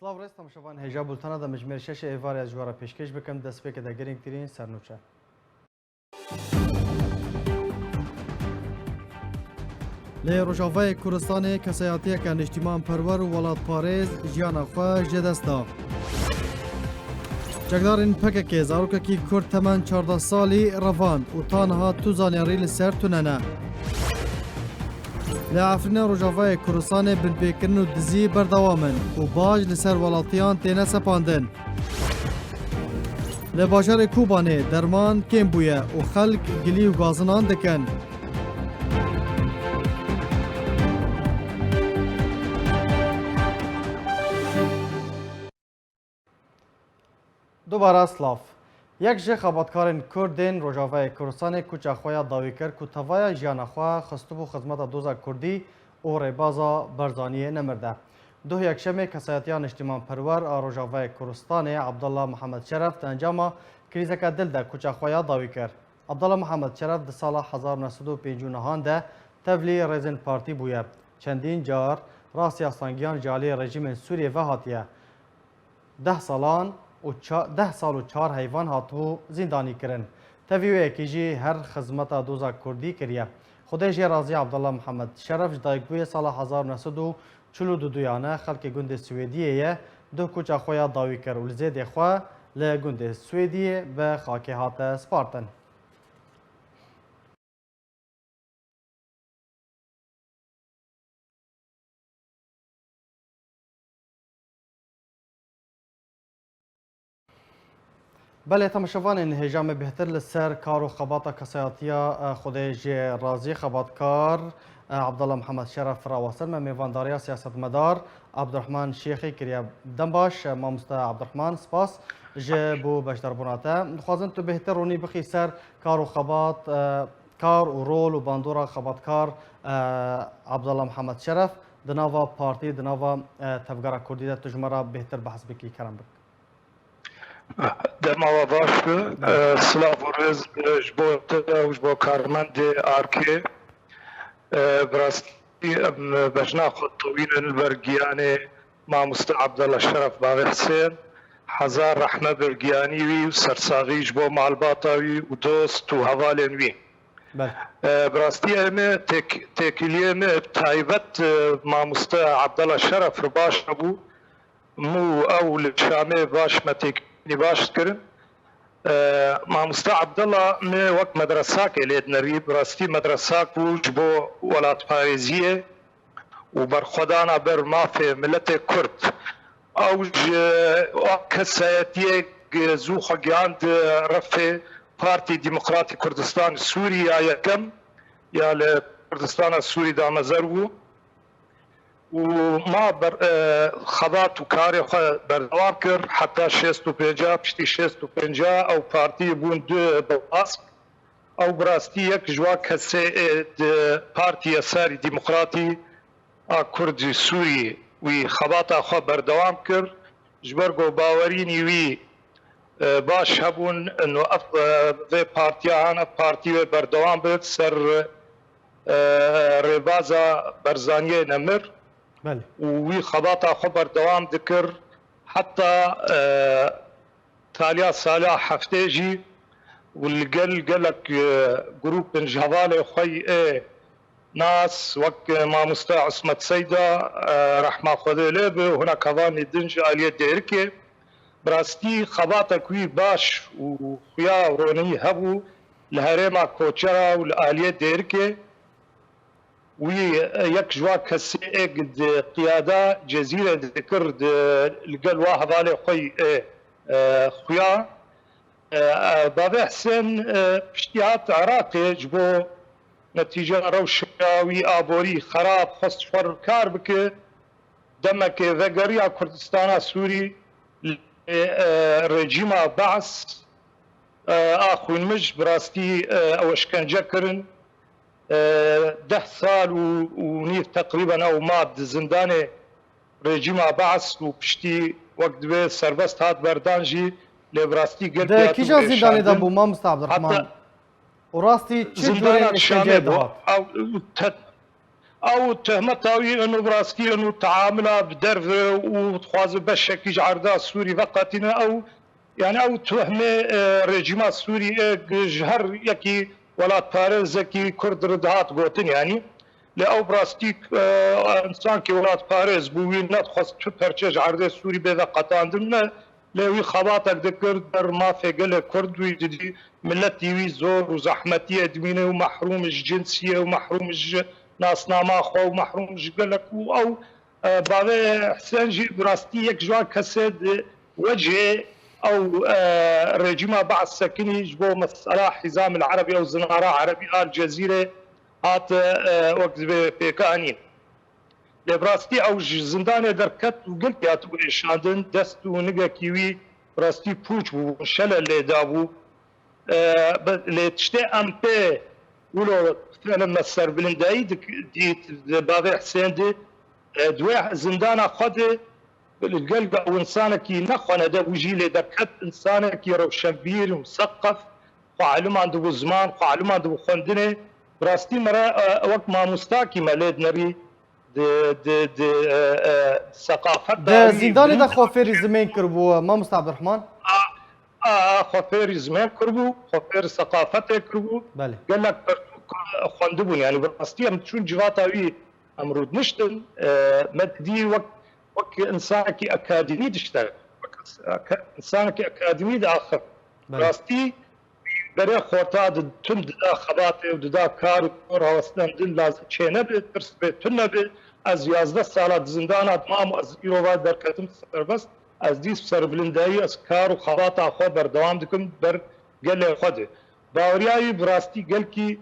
سلااو ڕێز تەماشەوان هێژا بولتانە دە مجمێر شەش ئێوارە ژوارە پێشکەش بکەم دەستپێکە دە گرنگترین سەرنوچە. لە ڕۆژاوای کوردستانی کەسایەتیەکە نیشتیمان پەروەر و وڵاتپارێز ژیانە خۆ ژێ دەستا. جەکدارین پەکێکێ زارۆکێکی کورد تەمەن 14 ساڵی ڕەڤاند و تانەها تو زانیاری لەسەر تونەنە. لە ئەفرینە ڕۆژاوای کوردستانی بنپێکردن و دزی بەردەوامن و باش لەسەر وڵاتیان تێنە سەپاندن. لە باژارێ کوبانێ دەرمان کێم بوویە و خەڵک گلی و گازنان دەکەن. دوباره سلاف یک جه خباتکارین کردین روجاوای کردستان کوچه خویا داوی کرد که توای جیان خوا خستو و خدمت دوزا کردی و ریبازا برزانی نمرده. دو یکشنبه کسایتیان اجتماع پرور روجاوای کردستان عبدالله محمد شرف انجام کریزه که دل ده کوچه خویا داوی کرد. عبدالله محمد شرف در سال 1959 ده تبلی رزن پارتی بوده. چندین جار راسی اسلانگیان جالی رژیم سوریه و هاتیه. 10 سالان و 4 حیوان هاتو زندانی کرن. تاویو اکیجی هر خدمت دوزا کردی کریه. خودش رازی عبدالله محمد شرف دایگوی سال 1942 یانه خلک گند سوئدیه دو کوچه خویا داوی کرد و لزید خوا لگند سوئدیه و خاکی هات سپارتن. بله تماشاوان انهجام بهتر لسر کار و خبات کسایتیا خودش رازی خباتکار عبدالله محمد شرف راوصل من میوانداریا سیاست مدار عبدالرحمن شیخی کریا دنباش مامستا عبدالرحمن سپاس جبو بشتر بناته خوازن تو بهتر رونی بخی سر کار و خبات کار و رول و باندورا خباتکار عبدالله محمد شرف دناوا پارتی دناوا تفگارا کردی ده تجمرا بهتر بحث بکی کرم بک دماوا باش سلاف و رز جبو کارمند آرکی براستی بجنا خود طویل البرگیانی ماموستا عبدالله شرف باغی حسین هزار رحمه برگیانی وی و سرساغی جبو معلباطاوی و دوست و حوالین وی براستی امه تکیلی امه تایبت ماموستا عبدالله شرف باش نبو مو اول شامه باش متک باش کرن ماموستا عبدالله من وقت مدرسه که لید نریب راستی مدرسه کوچ بو ولات پاریزیه و برخودانا بر مافی ملت کرد اوج کسایتیه زو خگیاند رفع پارتی دموکراتی کردستان سوریا یکم یا لکردستان سوری دامزر بو وما خبات وكاري بردوام كر حتى 65 بشتي 65 او بارتي بون دو بلاص او براستي يك جوا كسي بارتي يساري ديمقراطي كردي سوري وي خبات اخو بردوام كر جبرغو باوريني وي باش هبون انه في بارتي انا بارتي بردوام بيت سر ريبازا برزانيه نمر بله وی خباتا خبر دوام دکر حتی تالیا سالا هفته جی والقل قالك جروب من جهوالي خوي ناس وك ما مستع عصمت سيدة رحمة خذي لبه وهنا كفاني دنج آلية ديركي براستي خباتا كوي باش وخيا وروني هبو الهريمة كوتشرا والآلية ديركي وي يك جوا كسي قد قيادة جزيرة ذكر القل واحد على خوي خويا بابا حسين اشتيات عراقي جبو نتيجة روشاوي آبوري خراب خص فر كاربك دمك ذقريا كردستان سوري رجيم بعث اخو المج براستي اوش كان جكرن 10 سال ونيف تقريبا او ماد زنداني رجيم بعث وبشتي وقت به سربست هات بردانجي لبراستي قلب ده كيجا زنداني ده بو مامستا عبد الرحمن وراستي زندان شامي بو او او تهمتاوي انه براستي انه تعاملها بدرف وتخواز بشكي عرضا سوري فقطنا او يعني او تهمه رجيم السوري جهر يكي ولا باريس كي كرد ردهات قوتن يعني لأو براستيك انسان كي ولات باريس بوين نتخص شو برشج عرض سوري بذا قطاندن لوي خباتك ذكر در ما في قل كرد ويدي ملتي وي زور وزحمتي ادمينه ومحروم الجنسيه ومحروم ناس ناما خو ومحروم قالك او بابا حسين جي براستي يك جوان كسد وجهه او رجيمه بعد سكني جبو مساله حزام العربي او زناره عربي الجزيره هات وقت بيكانين لبراستي او زندان دركت وقلت يا تو شاندن دست ونقا كيوي براستي بوش وشل اللي دابو لتشتي ام بي ولو فعلا مسر بلنداي دي بابا حسين دي دوي زندان خد القلب او انسانك نخونه ده وجي لي دركت انسانك روشنبير ومثقف وعلم عنده زمان وعلم عنده خندنه براستي مرا وقت ما مستاكي مالد نبي د ثقافت ده زندان ده خوفيري زمين كربو ما عبد الرحمن خوفيري زمين كربو خوفير ثقافت كربو بله قال لك خندبون يعني براستي ام تشون جواتاوي امرود نشتن مدي وقت انسانك اكاديمي دشتغل انسانك اكاديمي داخر براستي برای خورتاد تند دا خباته و دا کار کار هاستن دل لازم چه نبی ترس به تن نبی از 11 سال زندان اتمام از ایروا در کتم سربست از دیس سربلندایی از کار و خبات آخو بردوام دکم بر گل خود باوریایی براستی گل کی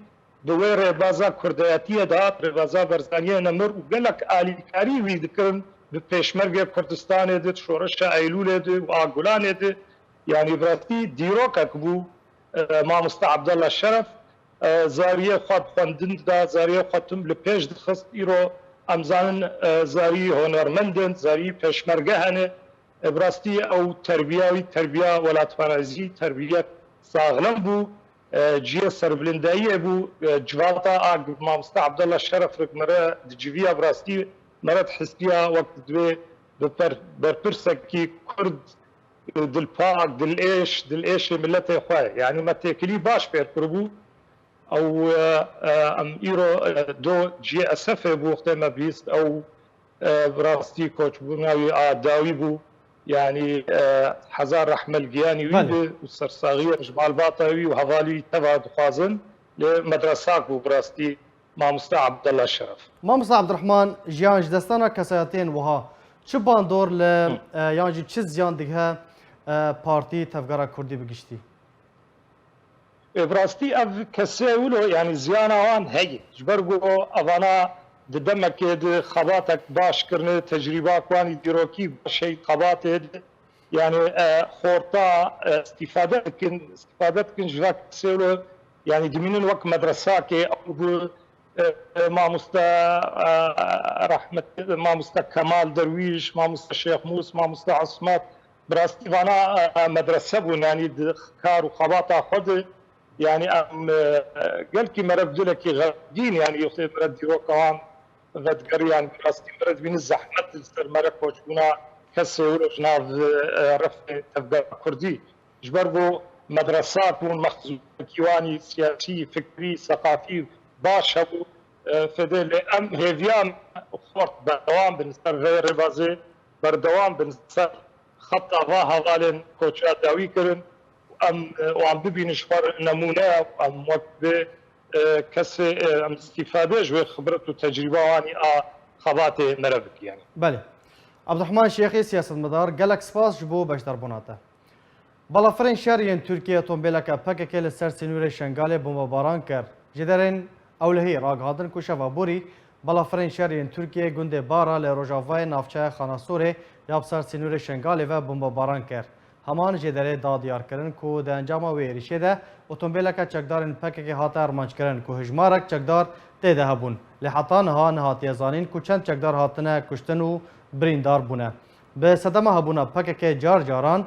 دوی ربازا کردیاتی دات ربازا برزانیه نمر و گلک آلی کاری وی دکن به پیشمرگ کردستان دید شورش ایلول دید و آگولان دید یعنی براستی دیروک اکبو مامۆستا عەبدەڵڵا شەرەف زاریە خوا خوێندن دا زاریە خۆتم لە پێش دخست ئیرۆ ئەمزانن زاری هۆنەرمەندن زاری پێشمەرگە هەنێ بڕاستی ئەو تەربیاوی تەربیا وڵاتپارێزی تەربیەت ساغڵەم بوو جیە سەربلنداییە بوو جواتە مامۆستا عەبدەڵڵا شەرەف مەرە دجیڤیە بڕاستی مەرەت حسبیە وەک دوێ بەرپرسێکی کورد دلپاک دل ملت خواه یعنی ما تکلی باش پیر کربو او ام ایرو دو جی اسفه بو وقت ما بیست او براستی کوچ بو ناوی داوی بو يعني حزار رحمة الجياني ويدي والسرساغية جمال باطوي وهذالي تبع دخازن لمدرسات براستي مع مستعب عبد الله الشرف. ما مستعب عبد الرحمن جيان جدستانا كسياتين وها شو باندور ل يعني چه زيان دغه بارتي تفگرا كردي بگشتي؟ براستي اف كسيولو يعني زيانا وان هي جبرغو اوانا دمك خباتك باش كرنه تجربه كواني ديروكي شيء خبات يعني خورتا استفادتكن جواك سيولو يعني دمين وقت مدرساك او ما مستا رحمة ما مستا كمال درويش ما مستا شيخ موس ما مستا عصمت براستي وانا مدرسة بون يعني كار وخباطة خد يعني قال كي مرد دولكي غادين يعني يخطي مرد ديرو كوان غدقر يعني براستي مرد بين الزحمة المرد كوشونا كسي ورجنا رفع تفقر كردي جبربو مدرسات بون مخزون كيواني سياسي فكري ثقافي باش هبو فدل ام هيفيان خورت بردوام بنسر غير ربازي بردوام بنسر خط افاها غالن كوتشات داوي كرن وعم ببين شفار نمونه ام وقت كسي ام استفاده جوي خبرت وتجربه واني خباتي مربك يعني. بله. عبد الرحمن شيخي سياسة مدار قالك سپاس جبو باش دربوناته. بلافرین شهرین ترکیه تنبیلک پکک لسر سنور شنگال بمباران کر جدرن اولهی راگ هادن کوشه و بوری بلافرین شهرین ترکیه گنده بارا لروجاوای نافچه خاناسوره یاب سر سنور شنگال و بمباران کر همان جدره دادیار کرن کو د انجام ویریشه ده اتنبیلک چکدارن پکک هاته ارمانچ کرن کو هجمارک چکدار تیده هبون لحطان ها نهاتی زانین کو چند چکدار هاتنه کشتن و بریندار بونه به صدمه هبونه پکک جار جاران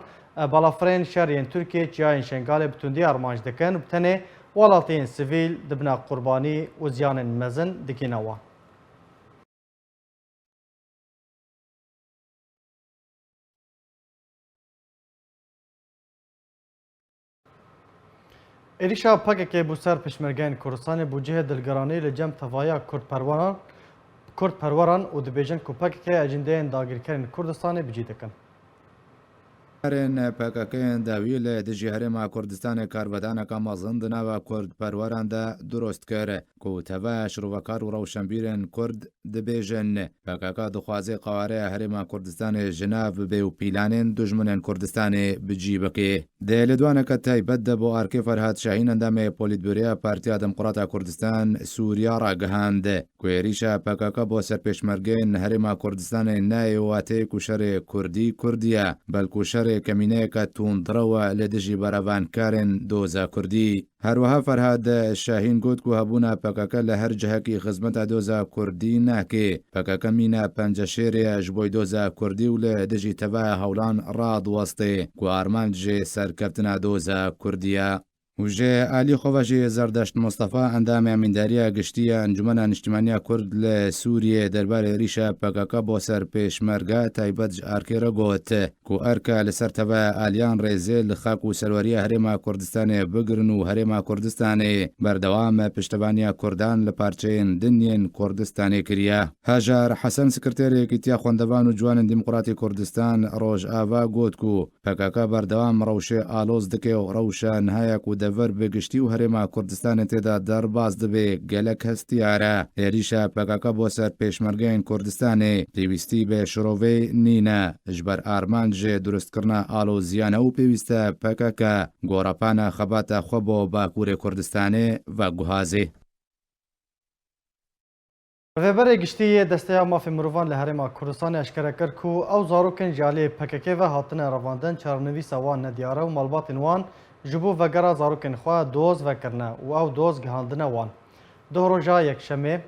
بلافرین شهرین ترکیه چیاین شنگال بتوندی ارمانج دکن بتنه ولاتین سیویل دبنا قربانی و زیان مزن دکینوا. êrişa PKK bû ser pişmergeyên Kurdistanê bû cihê dilgeranî li cem tevaya Kurdperweran û dibêjin ku PKK ecendeyên dagirkerên Kurdistanê bicî dikin. Herên PKKyên dawî li dijî Herêma Kurdistanê karvedaneka mezin di nava Kurdperweran de durost kir ku tevaya şîrovekar û rewşenbîrên Kurd dibêjin PKK dixwaze qewareya Herêma Kurdistanê ji nav bibe û pîlanên dijminên Kurdistanê bicî bike. Di lêdwaneke taybet de bo arkê Ferhat Şahîn endamê Polîtbûroya Partiya Demokrata Kurdistan Sûriya ra gihand ku êrişa PKK bo serpêşmergeyên Herêma Kurdistanê nayê watê ku şerê Kurdî Kurdî ye belku şerê kemîneyeka tûndrewe li dijî berevankarên doza Kurdî. Herwiha Ferhat Şahîn got ku hebûna PKK li her cihekî xizmeta doza Kurdî nake. PKK mîna penceşêrê ji bo doza Kurdî û li dijî tevaya hewlan radiweste ku armanc jê serkeftina doza Kurdî ye. û jê alî xwe ve jî Zerdeşt Mustefa endamê amîndariya giştî ya Encûmena Niştimaniya Kurd li Sûriyê derbarê êrişa PKK bo serpêşmerge taybet ji erkê re got ku erka li ser tevaya aliyan rêzê li xak û serweriya Herêma Kurdistanê bigirin û Herêma Kurdistanê berdewam piştevaniya Kurdan li parçeyên dinyên Kurdistanê kiriye. Hajar Hesen sekreterê Yekîtiya Xwendevan û Ciwanên Demokratîk Kurdistan Rojava got ku PKK berdewam rewşê aloz dike û rewşa nihaya ku dever bi giştî û Herêma Kurdistanê têda derbas dibe gelek hestiyar e. Êrişa PKK bo serpêşmergeyên Kurdistanê pêwîstî bi şirovê nîne ji ber armanc jê durustkirina aloziyan û pêwîst e PKK gorapana xebata xwe bo Bakurê Kurdistanê veguhazê. Rêberê giştî desteya mafê mirovan li Herêma Kurdistanê eşkere kir ku ew zarokên ji aliyê PKK ve hatine revandin çarenivîsa wan nediyare û malbatên wan ji bo vegera zarokên xwe doz vekirine û ew doz gihandine wan. Duh roja yekşemê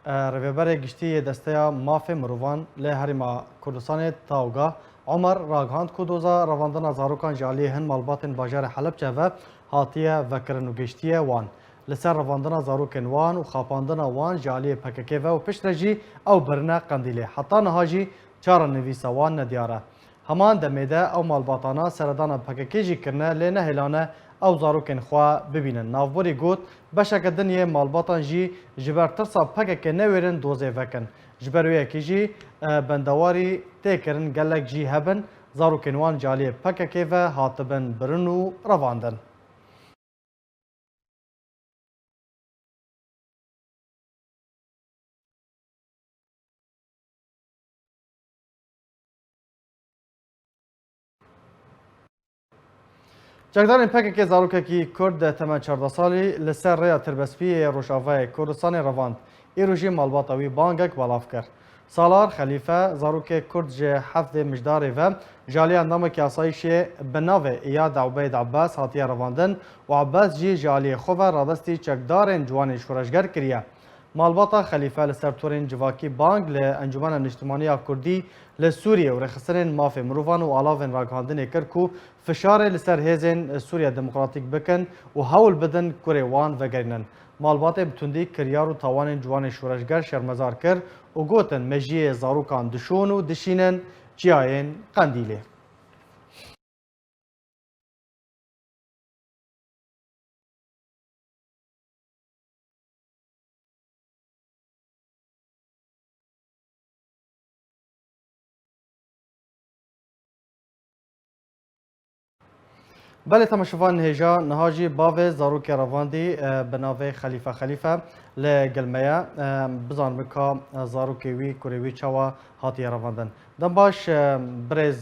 rêberê giştî desteya mafê mirovan li Herêma Kurdistanê Tawga Omer ragihand ku doza revandina zarokan ji aliyê hin malbatên bajarê Helepçe ve hatiye vekirin û giştiye wan. Li ser revandina zarokên wan û xapandina wan ji aliyê PKK ve û piştre jî ew birine Qendîlê. Heta niha jî çarenivîsa wan nediyar e. Heman demê de ew malbatana seredana PKK jî kirine lê nehêlane ew zarokên xwe bibînin. Navborî got beşeke dinyê malbatan jî ji ber tirsa PKK newêrin dozê vekin. Ji ber wê yekê jî bendewarî tê kirin gelek jî hebin zarokên wan ji aliyê PKK ve hatibin birin û revandin. Cekdarên PKK zarokekî Kurd de temen 14 salî li ser rêya tirbespiyê Rojavayê Kurdistanê revand. Îro jî malbata wî bangek belav kir. Salar Xelîfe zarokê Kurd ji heftê mijdarê ve ji aliyê endamekî asayişê bi navê İyad Ubeyd Abbas hatiye revandin û Abbas jî ji aliyê xwe ve radestî çekdarên ciwanê şoreşger kiriye. Malbata Xelîfe li ser torên civakî bang li Encûmena Niştimaniya Kurdî li Sûriye û rêxistinên mafê mirovan û alavên ragihandinê kir ku fişarê li ser hêzên Sûriya Demokratîk bikin û hewl bidin kurê wan vegerînin. Malbatê bi tundî kiryar û tawanên ciwanê şoreşger şermezar kir û gotin mejiyê zarokan dişon û dişînin çiyayên Qendîlê. Belê temaşevan hêja niha jî bavê zarokê revandî bi navê Xelîfe Xelîfe li Gelmeya bizanin ka zarokê wî kurê wî çawa hatiye revandin. Dem baş birêz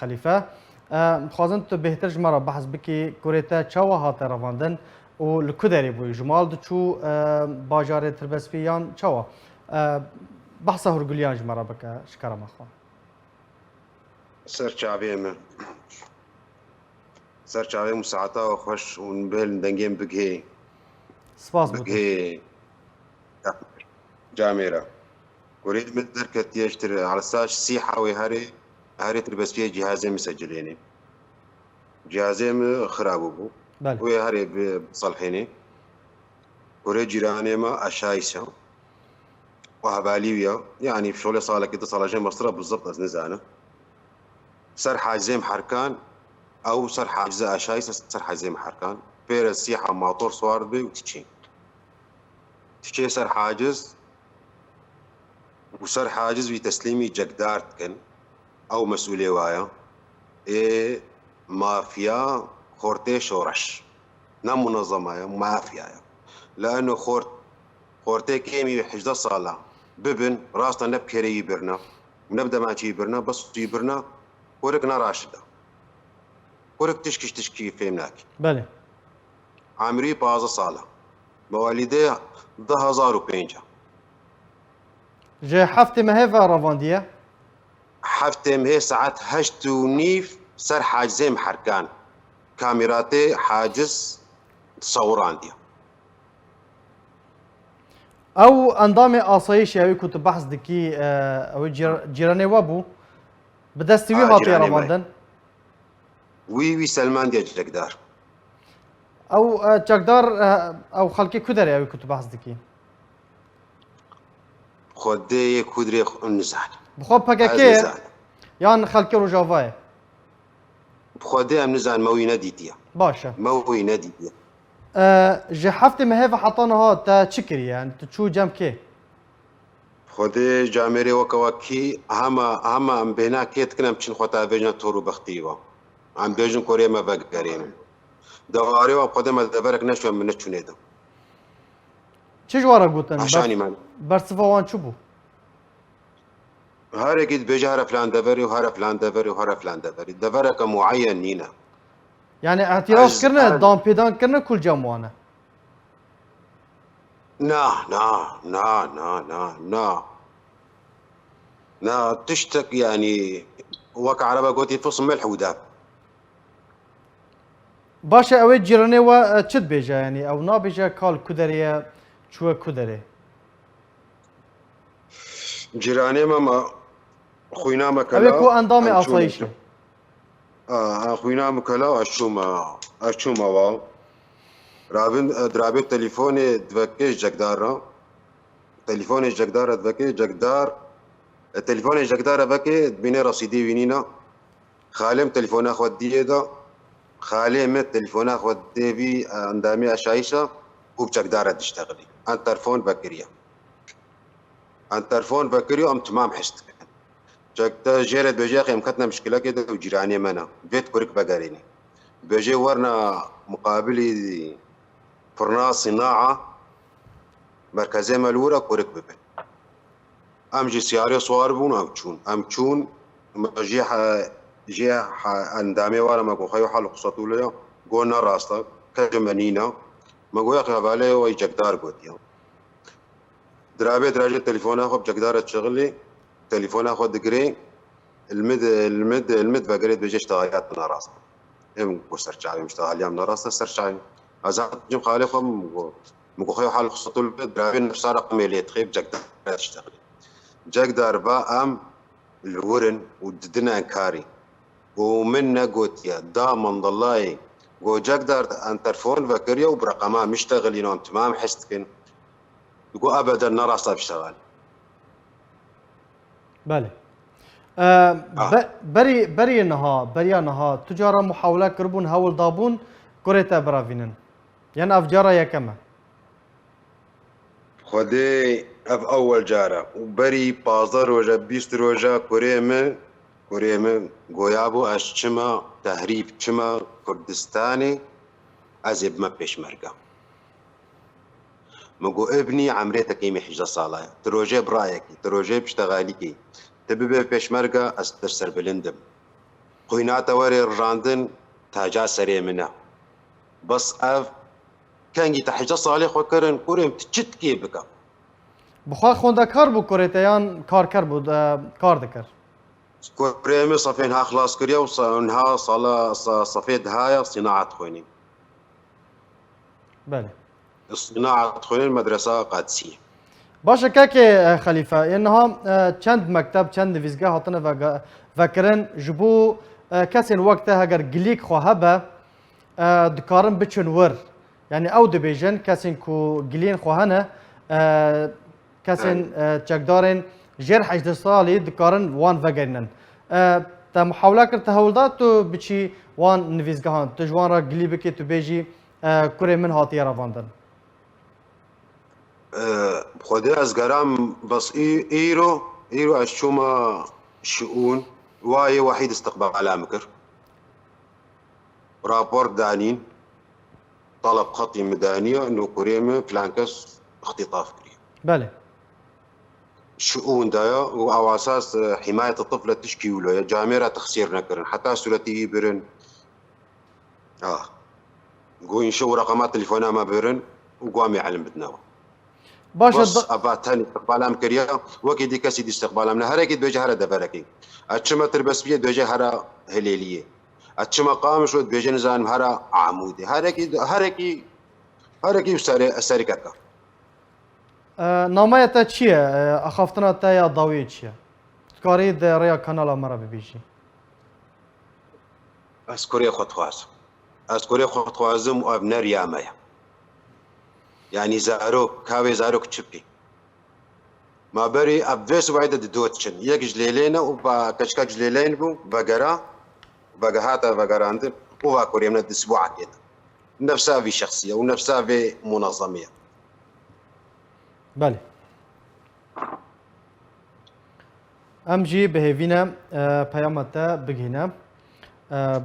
Xelîfe dixwazin tu bêhtir ji me re behs bikî kurê te çawa hate revandin û li ku derê bûyî ji mal diçû bajarê tirbespî yan çawa behsa hûrgiliyan ji me re bike ji kerema xwe. سەرچاوێ me سەرچاوێ مساعتاوە خۆش û بێن dengên bigihê Spas bû. bigihê camêra kurê min derketiye ji ala saç sîha wê herê tirbespiyê cihazê min secilênê cihazê min xirab bû wê herê bi salhênê kurê cîranê me eşayîsa û hevalî ya yanî şolê salekî di sala jê mastira bizibt ez nizanim سر حاجزين حركان او سر حاجزه اشايس سر حاجزين حركان بير السيحة ماطور صوار بي وتشي سر حاجز وسر حاجز بتسليمي جقدار تكن أو مسؤولية وايا إيه مافيا خورتي شورش نام منظمة مافيا لأنه خورتي كيمي حجدة صالة ببن راسنا نبكري يبرنا نبدأ ما يبرنا بس يبرنا ورقنا راشدة ورق تشكي فهمناك بله عمري بازا صالة مواليدي 2005 جه هفته مهفه رواندیه حفتم هي ساعات هشت ونيف سر حاجزي محركان كاميراتي حاجز تصوران دي او اندام آسایش اوی کت بحث دکی او جیرانه وابو بدستوی هاتی جيراني رواندن وي سلمان دي جقدار او چکدار او خلقی کدره اوی کت بحث دکی خودي كودري النزال بخواب پککه یان خلقی روجاوای بخودي ام نزال موي نديتيا باشه موي نديتيا جه هفته مهفه حطانه ها تا چکری يعني تشو جام که خودي جامري وكواكي هما ام بينا كيت كنا مشين خوتا بيجنا تورو بختيوا عم بيجن كوريا ما بقرين دواري وخودي ما دبرك نشو من نشو نيدا چه جوارا گوتن عشاني مان برسفوان چو بو هاري قد بيجي هرا فلان دبري وهرا فلان دبري وهرا فلان دبري دبرك معين نينا يعني اعتراف کرنه دام پیدان کرنه کل جاموانه نا تشتك يعني وقع عربة قوتي فصل ملح وداب باشه اوی جیرانه و چت بیجه يعني او نا بیجه کال کدریه چوه کدره جيراني ماما خوينا اوی مكلا کو اندام آسایشه خوينا مكلا اشوما واو رابن درابي تليفوني دفكيش جقدار تليفوني جقدار دفكي جقدار التليفون جقدار دفكي بيني رصيدي وينينا خالم تليفون اخوات ديدا خالي مت تليفون اخوات ديبي اندامي اشايشة وبجقدار تشتغلي انترفون بكريا انترفون بكريا ام تمام حشت جقدا جيرت بجاقي امكتنا مشكلة كده وجيراني منا بيت كوريك بقاريني بيجي ورنا مقابلي فرنا صناعة مركزي ملورة كوريك ببن امجي سياري صوار بون امچون جي اندامي ورا ما كو خيو حلق سطوليا قولنا راستا كجمانينا ما قويا قبالي وي جقدار قوتيا درابي دراجة تليفون اخو بجقدار تشغلي تليفون اخو دقري المد بقريت بيجي اشتغالات من راستا ام كو سرچاوي مشتغاليا من راستا سرچاوي ازات جم خالقهم مكو خيو حلق سطول درابي نفس رقم اللي تخيب جقدار تشتغلي جقدار با ام الورن وددنا انكاري ومنا قوتيا دامن ضلاي قو جقدار انترفون فكريا وبرقمها مشتغلين تمام حستكن يقول ابدا نراستا بشتغل بله بري نها تجارة محاولة كربون هول دابون كوريتا برافينن يعني افجارة يكما خدي اف اول جارة وبري بازار وجا بيست روجا كوريم قويابو اشتما تهريب تشما كردستاني ازب ما بيشمرقا مقو ابني عمريتك يمي حجة صالة تروجي برايكي تروجي بشتغاليكي تبي بيشمرقا استرسر بلندم قويناتا وري الراندن تاجا سري منا بس اف كانجي تحجة صالح وكرن كوريم تجت كي بكا بخوا خونده کار بو كوريتا يان کار کر بود کار دکر كوريمي صفينها خلاص كريا وصنها صفيد هاي صناعة خويني بله صناعة خويني المدرسة قادسية باشه که خلیفه اینها چند مکتب چند نویزگاه هاتنه و کرن جبو کسی وقت اگر گلیک خواه به دکارن بچن ور يعني او دبيجن كاسين كو جلين خوهنا كاسين تشكدارن جير حجد صالي دكارن وان فاجرنن تا محاولة كرت هولدات تو بشي وان نفيزگهان تجوان را جلي بكي تو بيجي کوری من هاتیه رواندن خودی از گرام بس ایرو اشوما شؤون واي وحيد استقبال مكر رابور دانين طلب خطي مدانية انه كوريمه فلانكس اختطاف كريم بله شؤون دايا وعلى اساس حماية الطفل تشكي ولا جاميرة تخسير نكرن حتى سلتي برن قوين شو رقمات تليفونها ما برن وقام يعلم بتناوى بس اباتاني استقبال مكريا وكيدي كاسي دي استقبال من هركي بيجي هرا دبركي اتشما تربس بيه بيجي هرا هليليه اتشما قام شو بيجي نزان هرا عمودي هركي ساري كاكا نامه تا چیه اخافتنا تا یا داوی چیه کاری در ریا کانال مرا ببیشی اسكوري خود خوازم و ابنر يامايا يعني كاوي زاروك تشبي ما بري ابفيس وعيدة دوتشن يك جليلين وبا كشكا جليلين بو بقرا بقهاتا بقراندن وبا كوريا من الاسبوع كده نفسها في شخصية ونفسها في منظمية بله امجي بهيفينا پیامتا بگینا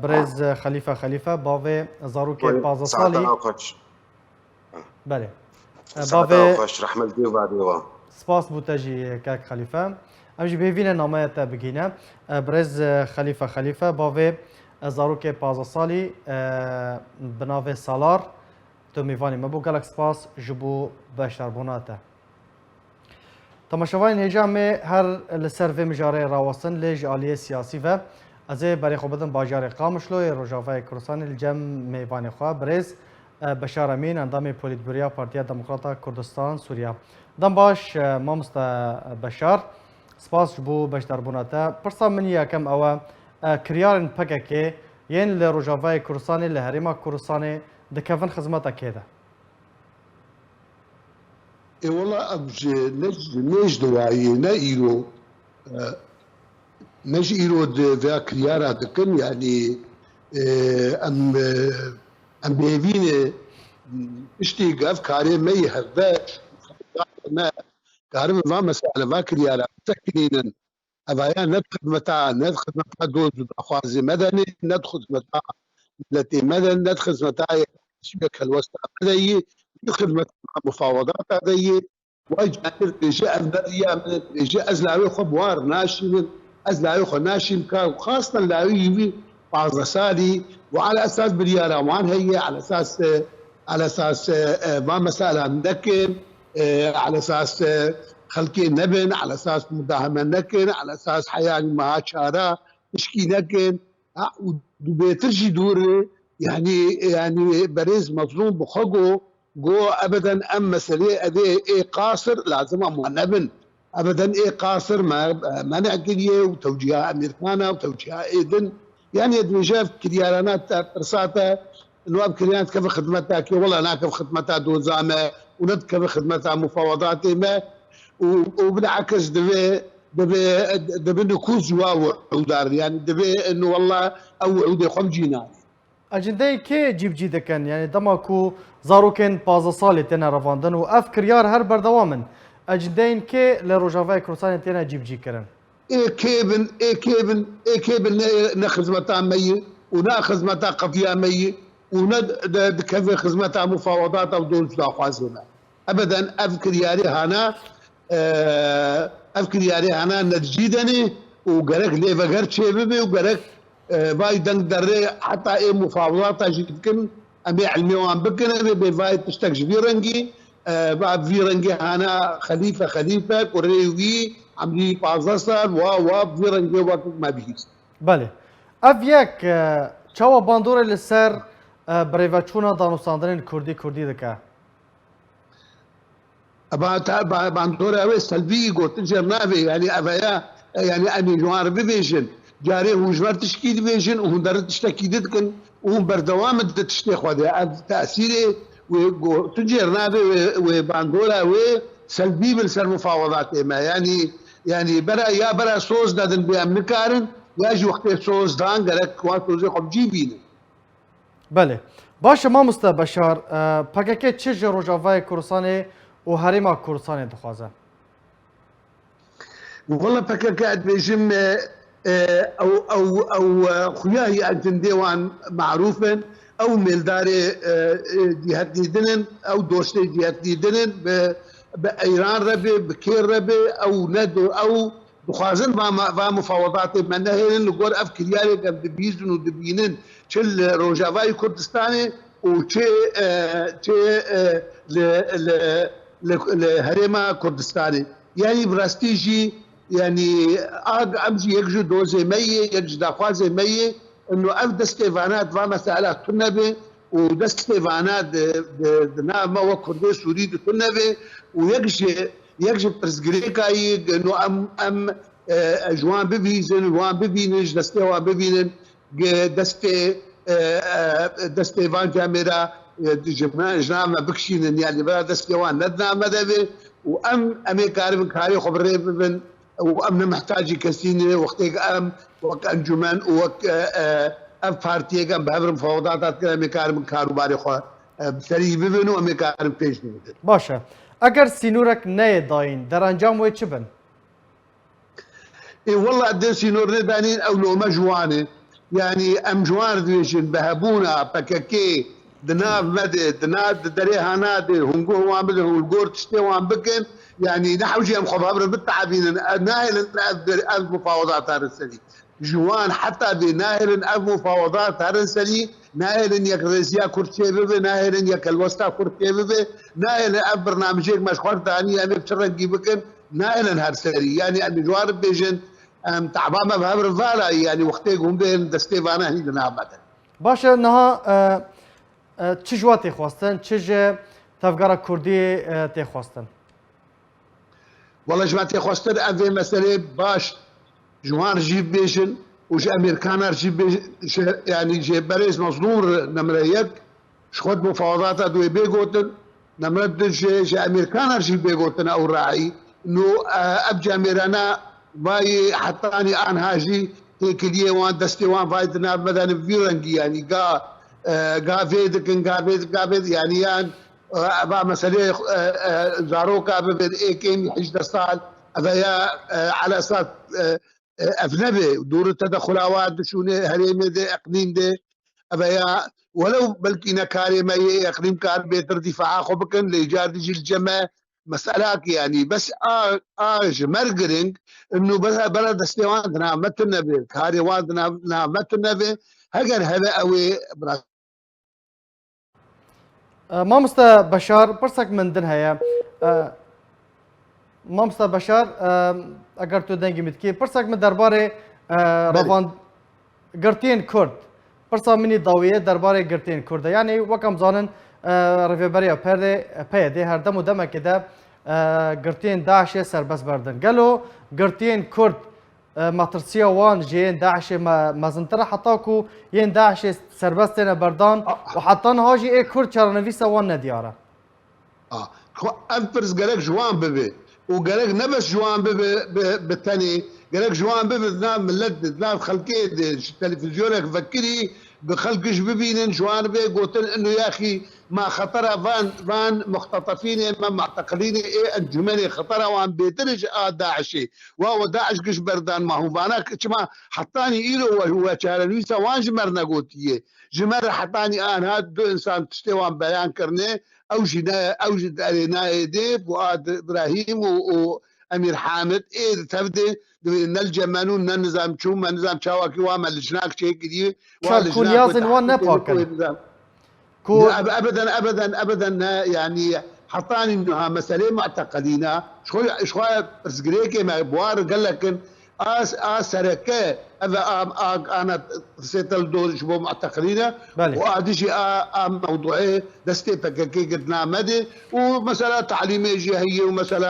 برز خلیفه باوی زاروک 15 سالی بله باوی رحمة الله وبعدها سپاس بوتجی کاک خلیفه امجی بهوینه نامه تا بگینه برز خلیفه باوی زاروک 15 سالی بناوه سالار تو میوانی مبو گلک سپاس جبو بشربوناته تماشاوین هجام هر لسر و مجاره راوستن لج آلیه سیاسی و از برای خوبدن باجار قامشلوی روجاوای کردستان الجم میوانی خواه برز بشار امین اندام پولیتبوریا پارتیا دموکراتا کردستان سوریا دم باش مامست بشار سپاس بو بشداربوناته پرسا من یکم او کریارن پککه ین لروجاوای کردستان لهریما کردستان دکفن خدمتا کده والله نج دواعي نايرو نج ايرو ذا كريارة دكن يعني ام بيفين اشتي قاف كاري ما يهذاش ما كاري ما مسألة ما كريارة تكنين أبايا ندخل متاع دوز أخوازي مدني ندخل متاع التي مدني ندخل متاع شبكة الوسطى مدني ندخل متاع مفاوضات هذه واجعل جاء أزلعي خبوار ناشن أزلعي خو ناشن كان خاصة لاوي بعض رسالي وعلى أساس باليارمان هي على أساس ما مسألة مدكن على أساس خلقي نبن على أساس مداهمة نكن على أساس حياة ما شارع تشكي نكن وبيترجي دور يعني بريز مظلوم بخقو جو ابدا ام مسألة ايه قاصر لازم نبن ابدا ايه قاصر ما نعقليه وتوجيهات امريكانا وتوجيهات ايدن يعني ادري شاف كريانات رساته انه كريانات كيف خدمتها كي والله انا كيف خدمتها دوزامه وند كيف خدمتها مفاوضاتي ما وبالعكس دبي نكوز وعودار يعني دبي انه والله او عودي خمجينا اجنده که جیب جی دکن یعنی دما کو زاروکن 15 سالی تنه رواندن و اف کریار هر بردوامن اجنده این که لروجاوای کردستان تنه جیب جی کرن كيبن ناخذ متاع مي وناخذ متاع قضيه مي وند كيف خدمتها مفاوضات او دون خوازنا ابدا افكر ياري هنا نتجيدني وقرك ليفا غير شيبي وقرك باي دنگ دري حتى ايه مفاوضات جدكن امي علمي وان بكن امي بفاي تشتاق فيرنجي بعد فيرنجي هنا خليفه كوريوي عملي بازاسر و فيرنجي وقت ما بيجي بله اف یک چاوا باندور لسر بريفاچونا دانوستاندن كردي دكا باندور اوي سلبي قلت جرنافي يعني افيا يعني اني جوار بيجن جاري وجوار تشكيل بيجن وهم درت تشتكيدت كن وهم بردوام تشتي خدها تاثيري وتجرنافي وباندورا وسلبي بالسر مفاوضات ما يعني برا صوص دادن بامريكان ياجي وقت صوص دان قالك كواتو زي خب جيبين بله باشه مامۆستا بەشار پەکەکە چ ژێ ڕۆژاوای کوردستانê û herêma Kurdistanê dixwaze؟ والله فكك بيجم او خوياي انتنديوان معروفا او ميلداري جهات ديدنن او دوستي جهات ديدنن بايران ربي بكير ربي او ندو او بخازن ما مفاوضات من هيرن لقول افكريالي قبل دبيزن ودبينن شل روجافاي كردستاني وشي لهريما كردستاني يعني براستيجي يعني امجي يكجو دوزي مية يكجو داخوازي مية انه اف دستيفانات فا مسألة تنبي ودستيفانات دنا ما هو كردي سوري تنبي ويكجي برزقريكاي انه ام جوان ببيزن وان ببينج دستي وان ببينن دستي فان كاميرا جنام بكشين يعني بلا دستي وان ندنا مدبي امي كارم كاري خبري بن وامنا محتاج كسيني وقتك وك انجمان وك بارتيك بهبر مفاوضات كلامي كارم كاروباري خو بسري ببنو امي كارم بيش بده باشه اگر سینورک نه داین در انجام وی چی بن؟ اي والله قد سينور دانين او لو مجوانه يعني ام جوان ديشن بهبونا بككي دنا مد دنا دريها نادي هنقو وان بده والجور تشتي وان بكن يعني نحوجي ام خبر بالتعبين ناهل المفاوضات هرسلي جوان حتى بناهل المفاوضات هرسلي ناهل يك رئيسيا كرتي بي ناهل يك الوسطى كرتي بي ناهل برنامجك مشخور ثاني ام بترقي بكن ناهل هرسلي يعني ام جوار بيجن ام تعبان ما بهبر فالا يعني وقتيهم بين دستيفانا هندنا بعد باشه نها چه جوا تخواستن چه تفگار کردی تخواستن؟ والله جماعة تخواستن افي مسألة باش جوان جيب بيشن وش امريكان جيب بيشن يعني جيب بريز مصدور نمريك شخد مفاوضات ادوي بيقوتن نمرد جي امريكان جيب بيقوتن او راعي انه ابجا ميرانا باي حطاني ان هاجي هيك وان دستي وان فايدنا مثلا فيرنجي يعني قا فيدك يعني با مسألة زاروكا ببن ايكين حج دستال افيا على اساس افنبي دور التدخلات شوني هريمي دي اقنين دي افيا ولو بلكي نكاري ما اقليم كان بيتر دفاع خبكن لايجاد الجماعه مسألة يعني بس مرقرنج انه بلد استيوان نعمت النبي كاري واد نعمت النبي هجر هذا قوي مامۆستا بەشار پرسێک من دن هەیە مامۆستا بەشار ئەگەر تۆ دەنگی متکی پرسێک من دەربارەی گرتین کورد پرسا منی داویە دەربارەی گرتین کوردە یعنی وەکەم زانن ڕێڤێبەریە پێدێ هەردەم و دەمێکێدا گرتین داعشێ سەربەست بەردن گەلۆ گرتین کورد ماترسیە وان ژێن داعشێ مەزنترە حتاکو یەن داعشێ سەربەست تێنە بەردان و حتان هاژی ئێ کورد چارەنەویسە وان نەدیارە ئەم پرس گەرەک جوان ببێ و گەرەک نەبەس جوان ببێ بتەنێ گەرەک جوان ببێ نام ملت نام خەڵکێ تەلەڤیزیۆنێک فەکری بخلقش ببينن جوان بي قلتن انه يا اخي ما خطره فان مختطفين ما معتقلين ايه انجمني خطره وان بيترج داعشي وهو داعش قش بردان ما هو فانا كما حطاني ايلو وهو شارنويسا وان جمرنا قوتيه جمر حطاني ان هاد دو انسان تشتي وان بيان كرني اوجد علينا ديب واد ابراهيم وامير حامد ايه تبدي نلجمانون نظام شو ما نظام شواكي وامل جناك شيء كذي كون يازن وان نباكل ابدا يعني حطاني انها مساله معتقدين شو برسغريكي ما بوار قال لك سركه انا سيتل دور شبو معتقلين وهذا شيء موضوعي دستي فككي قدنا مدي ومساله تعليميه جي هي ومساله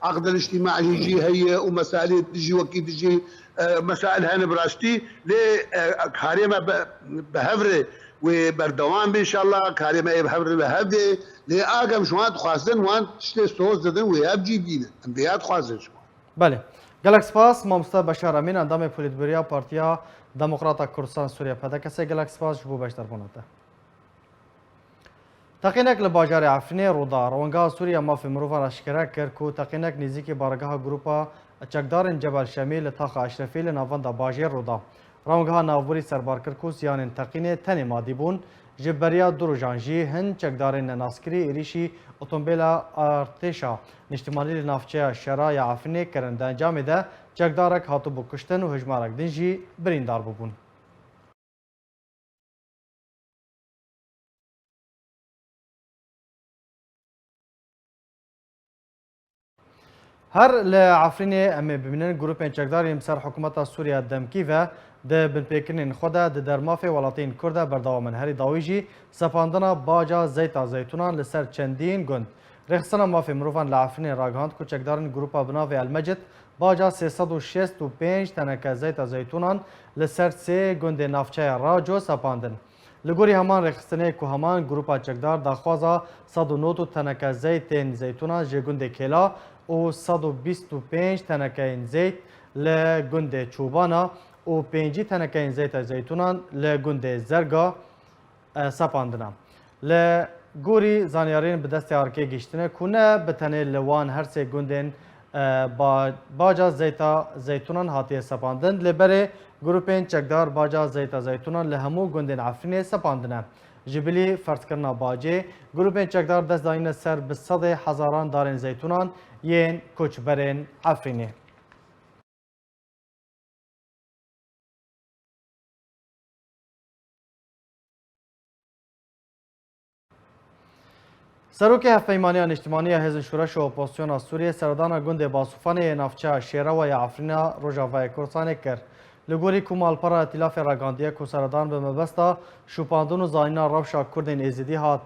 عقد الاجتماع جي هي ومسائل تجي وكيد تجي مسائل هنا براستي لكاريما بهفره وبردوان ان شاء الله كاريما بهفره بهفره لاقم شوان خاصن وان تشتي صوت زدن ويابجي بينا انبيات خاصن شوان بله گەلک سپاس مامۆستا بەشار ئەمین ئەندامی پۆلیتبوریە پارتیا دموکراتا کوردستان سووریا پەدەکەسێ گەلک سپاس بۆ بەشداربوونەوە تقینک لباجار عفرینê Roda rongeha Sûriya mafê mirovan ra şikere kir ku teqînek nêzîkî bargeha grupa çekdarên Cebel Şemî li taxa Eşrefî li navenda bajêr Roda. Rongeha navborî serbar kir ku ziyanên teqînê tenê madî bûn, ji beriya du rojan jî hin çekdarên nenaskirî êrişî otomobîla artêşa niştimanî li navçeya şera ya Efrînê kirin. Di encamê de çekdarek hatibû kuştin û hejmarek din jî birîndar bûbûn. هر لعفرینê em ê bibînin grupên çekdarên ser hikûmeta Sûriya demkî ve di binpêkirinên xwe de di dermafê welatiyên Kurd de berdewam in. Herî dawî jî sepandina baca zeyta zeytûnan li ser çendîn gund. Rêxistina mafê mirovan li Efrînê ragihand ku çekdarên grupa binavê Elmecid baca 365 teneke zeyta zeytûnan li ser sê gundên navçeya Raco sepandin. Li gorî heman rêxistinê ku heman grupa çekdar daxwaza 190 teneke zeytên zeytûnan ji gundê Kêla û 125 tenekeyên zeyt li gundê Çûbana û 5 tenekeyên zeyta zeytûnan li gundê Zerga sepandine. Li gorî zanyarên bi destê arkê gîştine ku ne bi tenê li wan her sê gundên baca zeyta zeytûnan hatiye sepandin. Li berê grupên çekdar baca zeyta zeytûnan li hemû gundên Efrînê sepandine. Ji bilî ferdkirina bacê, grupên çekdar dest dayîne ser bi sedê hezaran darên zeytûnan yên koçberên Efrînê. Serokê Hevpeymaniya Niştimaniya Hêzên Şûreş û Opozisyona Sûriyê serdana gundê Basûfanê yê navçeya Şêrewa ya Efrîna Rojavayê Kurdistanê kir. Li gorî ku malpera îtilafê ragandiye ku serdan bi mebesta şûpandin û zanîna rewşa Kurdên Êzidî hat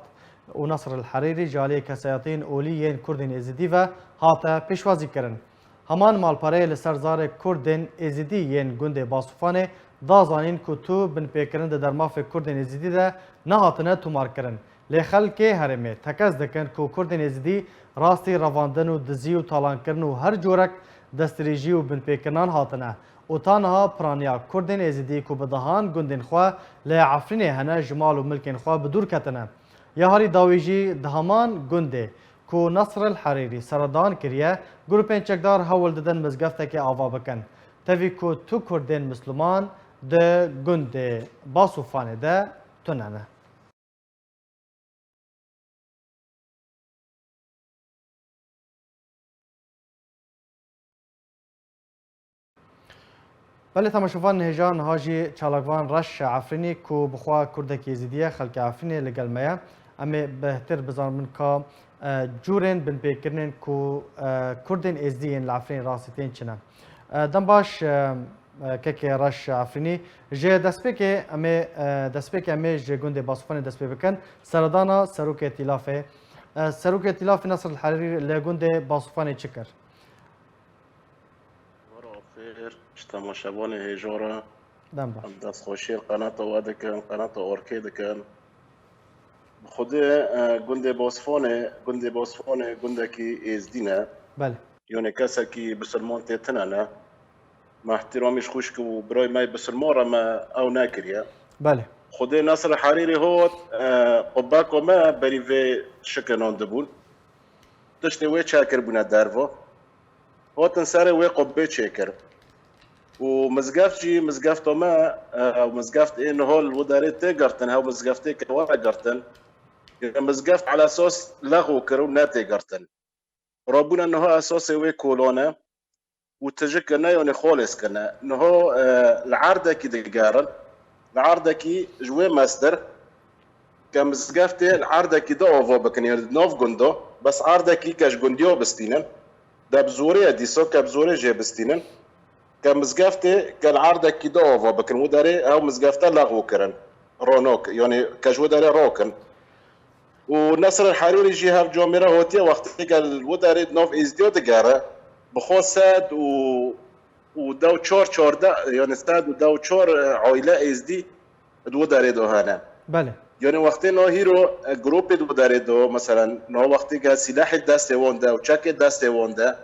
û Nasr el Herîrî ji aliyê kesayetiyên olî yên Kurdên Êzidî ve hate pêşwazî kirin. Heman malpereyê li ser zarê Kurdên Êzidî yên gundê Basûfanê da zanîn ku tu binpêkirin di dermafê Kurdên Êzidî de nehatine tûmarkirin. Lê xelkê herêmê tekez dikin ku Kurdên Êzidî rastî revandin û dizî û talankirin û her corek destdirêjî û binpêkirinan hatine. û tanha piraniya Kurdên Êzidî ku bi dihan gundên xwe li Efrînê hene ji mal û milkên xwe bi dûr ketine. Ya herî dawî jî di heman gundê ku Nasr el Herîrî serdan kiriye, grupên çekdar hewl didin mizgeftekê ava bikin. Tevî ku tu Kurdên Misliman di gundê Basûfanê de tunene. بله تماشاوان هێژان هاژی چالاکوان ڕەش عفرینی کو بخوا کوردێکی ێزیدیە خەڵکی عفرینê li gel me ye em ê bihtir bizanin ka curên binpêkirinin ku Kurdên êzidî yên li Efrînê rastî tên çi ne. Dem baş kekê reş Efrînî ji destpêkê em ê ji gundê Basûfanê dest pê bikin seredana Serokê Tîlafê. Serokê Tîlafê Nasr el Herîrî li gundê Basûfanê çi kir؟ تماشاوان هێژۆرە دەستخۆشی قەناتە وا دەکەن قەناتە ئۆرکێ دەکەن خودێ گوندێ بۆسفۆنێ گوندێکی ئێزدینە یۆنێ کەسێکی بسلمۆن تێتنەنە ماحتیرامیش خوشک و برای مای بسلمۆڕەمە ئەو ناکریە خودێ نەسر حەریری هۆت قوباکۆمە بەریڤێ شکەنۆن دەبوون تشتێ وێ چاکر بوونە دەرڤۆ هۆتن سەرێ وێ قوبێ چێکرد ومزقفت جي مزقفت ما ومزقفت انه هو الوداريت تيقرتن هاو مزقفتي كوالا قرتن مزقفت على اساس لغو كرو ناتي قرتن ربنا انه اساس وي كولونا وتجك كنا يعني خالص كنا انه العرضه كي دقارن العرضه كي جوي ماستر كمزقفتي العرضه كي دوفو بكن نوف جندو بس عرضه كي كاش جنديو بستينن ده بزوري دي سو كبزوري جي بستينن كمزقفتي كالعرضة كيدوفو بكن وداري او مزقفته لغو كرن رونوك يعني كجوداري روكن ونصر الحريري جي هاف جوميرا هوتيا وقت قال وداري نوف ازديو دقاره بخو ساد وداو تشور دا يعني استاد وداو تشور عائله ازدي وداري دو هنا بله يعني وقت نو هيرو جروب وداري دو مثلا نو وقت قال سلاح الدست وندا وشاك الدست وندا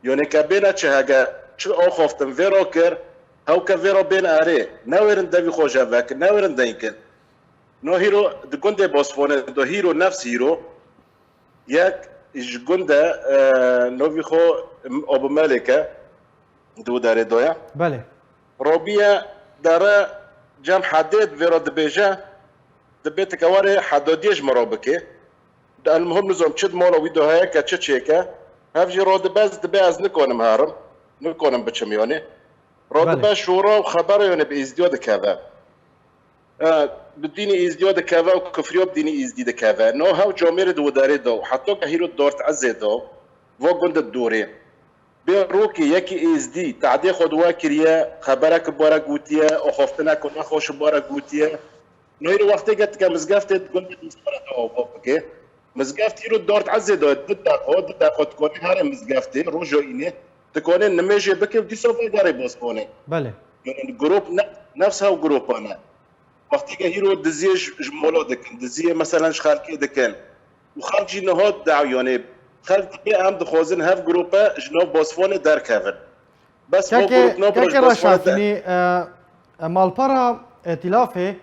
يعني كابينا تشهاجا چه آخفتم ویرو کر هاو که ویرو بین آره نویرن دوی خوشا وک نویرن دینکن نو هيرو دكونده بوسفونه دو هيرو نفس هيرو ياك جونده نوفي خو ابو مالكه دو داري دويا بله روبيا دارا جام حدد فيرو دبيجا دبيت كواري حدوديج مروبكي المهم نزوم تشد مولا ويدو هيك تشيكا هافجي رود باز دباز نكون مهارم نكون بتشميوني رود باز شورا وخبر يعني بإزديو دكافا بديني إزديو دكافا وكفريو بديني إزدي دكافا نو هاو جومير دو داري دو حتى كهيرو دور تعزي دو فوقند الدوري بيروكي يكي إزدي تعدي خد واكريا خبرك بورا قوتيا أو خفتنا كنا خوش بورا قوتيا نويرو وقتي قد كمزقفتي تقول مزقفتي اوكي مزقفتي يرو دور تعزي دو ضد خود تكوني هاري مزقفتي روجو إني تكوني نميجي بكي بدي سوف يقاري بوسبوني بله يعني الجروب نفسها وجروب أنا وقتي كهيرو دزيج جمولو دكن دزيه مثلا شخالكي دكن وخارجي نهود دعو يعني خارج بي ام دخوزن هاف جروبا جنوب بوسفوني دار كافن بس هو جروب نو كاكي راشافيني مالبارا ائتلافه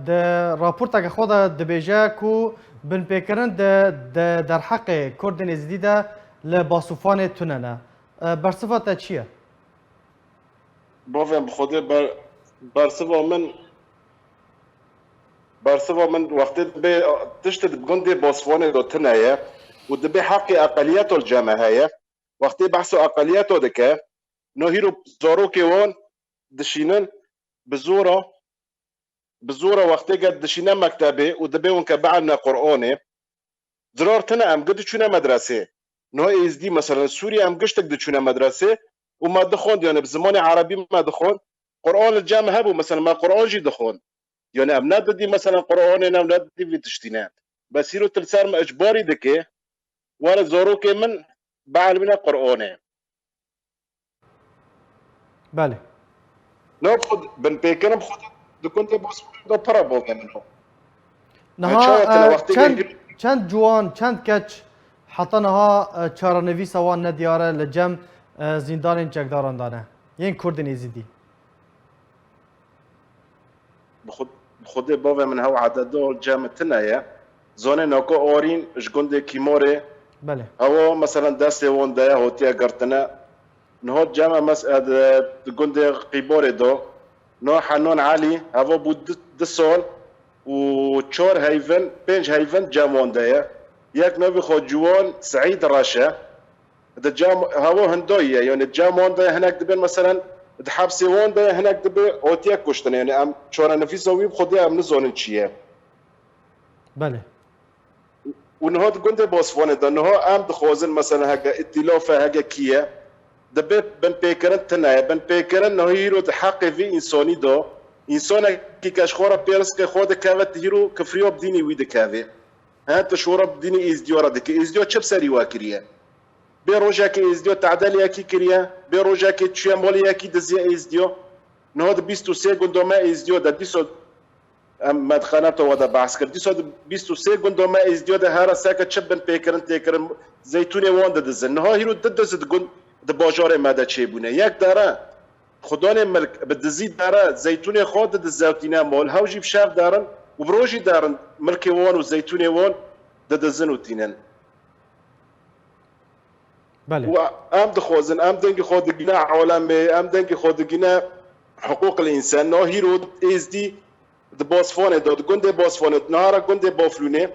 ده راپورتا خود دبیجه کو بن پیکرن ده در حق کردن ازدیده لباسوفان توننه برصفت چیه؟ بافهم بخوده برصفة من وقت دبي تشتد بجندي بوسفوني دو تنايا ودبي حقي اقلياته الجامعة وقت بحثوا اقلياته دكا نو هيرو زاروكي وون دشينن بزورة وقت قد دشينا مكتبي ودبي ونكبعنا قرآني ضرار تنا ام قد تشونا مدرسة نو ازدي مثلا سوريا ام قشتك دشونا مدرسة وما دخون يعني بزمان عربي ما دخون قرآن الجامعة هبو مثلا ما قرآن جي دخون يعني ام ندي مثلا قرآننا ندي في تشتينات بس يرو تلسار ما اجباري دكي وانا زوروكي من بعلمنا قرآني بله نو خد بن بيكن بخد دكنت بوس دو برابو منه نها چند جوان چند کچ حتی نها چارنوی سوان ندیاره لجم زندان چکداران دانه یین کردن ازیدی بخد بابا من هو عددو الجامعة تنايا زونه ناكو اورين جگنده كيموري بله هو مثلا داسي وون دايا هوتيا قرتنا نهو جامعة مسألة جگنده قيبوري دو نو حنون علي هو بود دسول و چور هيفن بنج هيفن جامون دايا ياك نوبي خو جوان سعيد راشا ده جام هو هندوية يعني جامون دايا هناك دبن مثلا دحبسي وون دايا هناك دبي اوتيا كشتن يعني ام چورا نفيسا ويب خدي ام نزون چيه بله ونهو جنده بوسفونه ده نهو ام دخوزن مثلا هكا اتلافه هكا كيه دبي بن بيكرن تنايا بن بيكرن نهو يرو حقي في انساني دو انسان كي كاشخورا بيرس كي خود كافت يرو كفريو بديني ويد كافي ها تشورا بديني ازديو ردك ازديو تشب سري واكريا بروجا كي ازديو تعدل كي كريا بروجا كي تشيموليا كي دزي ازديو نهو 23 سكوند ما ازديو ده ديسو ما دخلته ودا بعسكر ديسو 23 سكوند ما ازديو ده هارا ساكا تشبن بيكرن تيكرن زيتوني وند دزن نهو هيرو ددز دغون د باجار ماده چيبونه يك داره خدانه ملك بدزيد داره زيتوني خود د زوتينا مول هاوجي بشاف دارن وبروجي دارن ملكي وون وزيتوني وون ددزن وتينن بله وام دخوزن ام دنگي خودگينا عالم ام دنگي خودگينا حقوق الانسان نو هيرو از دي د بوسفونه د گنده بوسفونه نهار گنده بوفلونه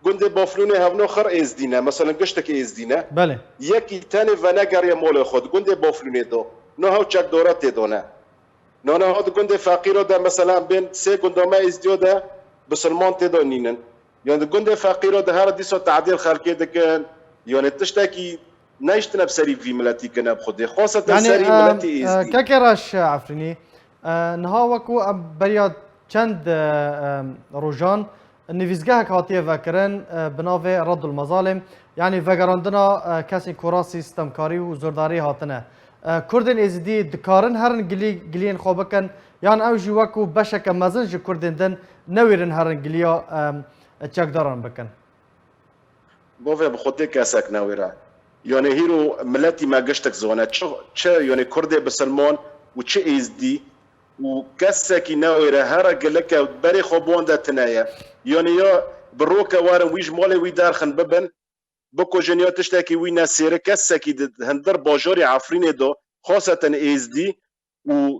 گنده بوفلونه هفنو خر از دينا مثلا قشتك از دينا بله يكي تاني فناجر يا مول خود گنده بوفلونه دو نو هاو چك دورات دونا نو هاو گنده فقيرو ده مثلا بين سي گنده ما از ديو ده بسلمان تدو نينن يعني گنده فقيرو ده هر ديسو تعديل خلقي دكن يعني تشتكي نايشتنا بسري في ملاتي كنا بخدي خاصة يعني سري ملاتي از دي كاكراش عفريني نها وكو برياد چند روجان نویزگاه هاتیه وکرن بناوه رد المظالم يعني وگراندنا کسی کراسی ستمکاری و زرداری هاتنه کردن ازدی دکارن هرن گلین خوبکن يعني او جي وكو بشك مازن جي كردن دن نويرن هرن گليا چکداران بکن بوفه بخوده کسک نویره يعني هيرو ملاتي ما قشتك زونه چه يعني كردي بسلمان وچه ازدي و کسکی نویره هر گلکه بری خوبونده تنایا یعنی یا بروکه وارم ویج مال وی درخن ببن بکو جنیا تشتکی وی نسیره کسکی هندر باجاری عفرین دو خاصتا ایزدی و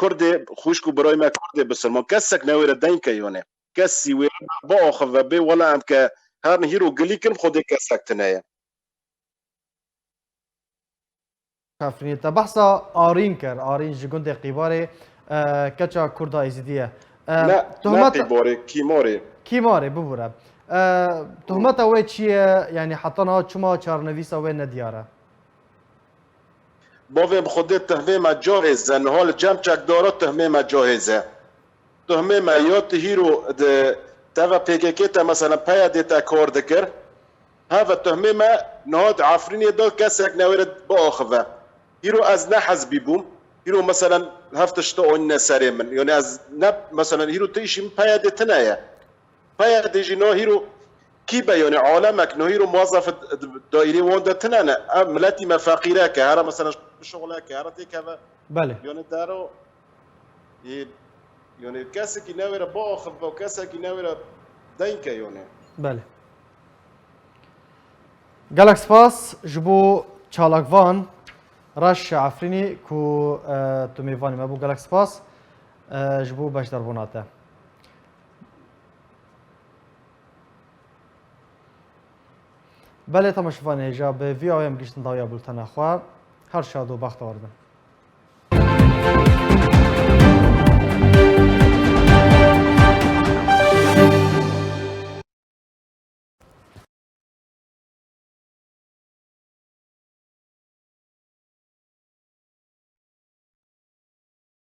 کرد خوشکو برای ما کرد بسلمان کسک نویره دینکه یونه کسی وی با آخو و بی ولا هم که هر نهیرو گلی کن خود کسک تنایا عفرین تا بحثا آرین کر آرین جگند قیباره کچا کرد ایزدیه نه قیباره کیماره ببوره تهمت اوی چیه یعنی حتی نه چما چارنویس اوی ندیاره باویم خود تهمه ما جاهزه نهال جمع چک داره تهمه ما جاهزه تهمه ما یا تهیرو تاوا پیکیکی تا مثلا پایا دیتا کار دکر هاو تهمه ما نهاد عفرینی دو کسک نویرد با آخوه هیرو از نحز بیبوم هیرو مثلا هفتش تا اون نساره من یعنی از نب مثلا هیرو تیشیم پایا دیتنایه پایا دیجی نو هیرو کی بیان عالمک نو هیرو موظف دایری وانده تنانه ملتی ما فقیره که هر مثلا شغله که هر تیکه بله یعنی دارو یعنی کسی که نویره با آخف و کسی که نویره دینکه یعنی بله گلک سپاس جبو چالاکوان رش عفرینی کو تو میوانی مبو گلک سپاس جبو باش دربوناته بله تماشاوان هجا به وی آیم گشتن داویا بولتن اخوا هر شاد و بخت آوردن